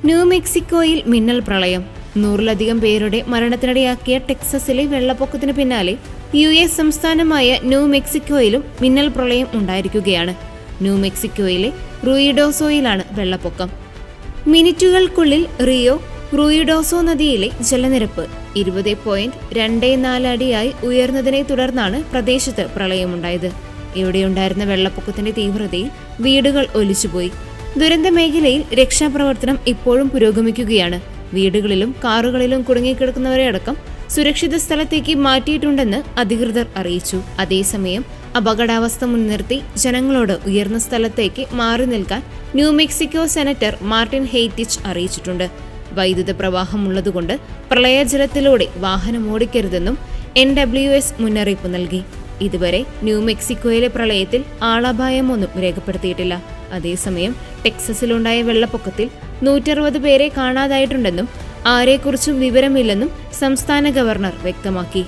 New മെക്സിക്കോയിൽ മിന്നൽ പ്രളയം. 100-ലധികം പേരുടെ മരണത്തിനിടയാക്കിയ ടെക്സസിലെ വെള്ളപ്പൊക്കത്തിന് പിന്നാലെ US സംസ്ഥാനമായ ന്യൂ മെക്സിക്കോയിലും മിന്നൽ പ്രളയം ഉണ്ടായിരിക്കുകയാണ്. ന്യൂ മെക്സിക്കോയിലെ റൂയിഡോസോയിലാണ് വെള്ളപ്പൊക്കം. മിനിറ്റുകൾക്കുള്ളിൽ റൂയിഡോസോ നദിയിലെ ജലനിരപ്പ് 20.24 അടിയായി ഉയർന്നതിനെ തുടർന്നാണ് പ്രദേശത്ത് പ്രളയമുണ്ടായത്. ഇവിടെയുണ്ടായിരുന്ന വെള്ളപ്പൊക്കത്തിന്റെ തീവ്രതയിൽ വീടുകൾ ഒലിച്ചുപോയി. ദുരന്ത മേഖലയിൽ രക്ഷാപ്രവർത്തനം ഇപ്പോഴും പുരോഗമിക്കുകയാണ്. വീടുകളിലും കാറുകളിലും കുടുങ്ങിക്കിടക്കുന്നവരെ അടക്കം സുരക്ഷിത സ്ഥലത്തേക്ക് മാറ്റിയിട്ടുണ്ടെന്ന് അധികൃതർ അറിയിച്ചു. അതേസമയം അപകടാവസ്ഥ മുൻനിർത്തി ജനങ്ങളോട് ഉയർന്ന സ്ഥലത്തേക്ക് മാറി നിൽക്കാൻ ന്യൂ മെക്സിക്കോ സെനറ്റർ മാർട്ടിൻ ഹെയ്റ്റിച്ച് അറിയിച്ചിട്ടുണ്ട്. വൈദ്യുത പ്രവാഹമുള്ളതുകൊണ്ട് പ്രളയജലത്തിലൂടെ വാഹനം ഓടിക്കരുതെന്നും NWS മുന്നറിയിപ്പ് നൽകി. ഇതുവരെ ന്യൂ മെക്സിക്കോയിലെ പ്രളയത്തിൽ ആളപായമൊന്നും രേഖപ്പെടുത്തിയിട്ടില്ല. അതേസമയം ടെക്സസിലുണ്ടായ വെള്ളപ്പൊക്കത്തിൽ 160 പേരെ കാണാതായിട്ടുണ്ടെന്നും ആരെക്കുറിച്ചും വിവരമില്ലെന്നും സംസ്ഥാന ഗവർണർ വ്യക്തമാക്കി.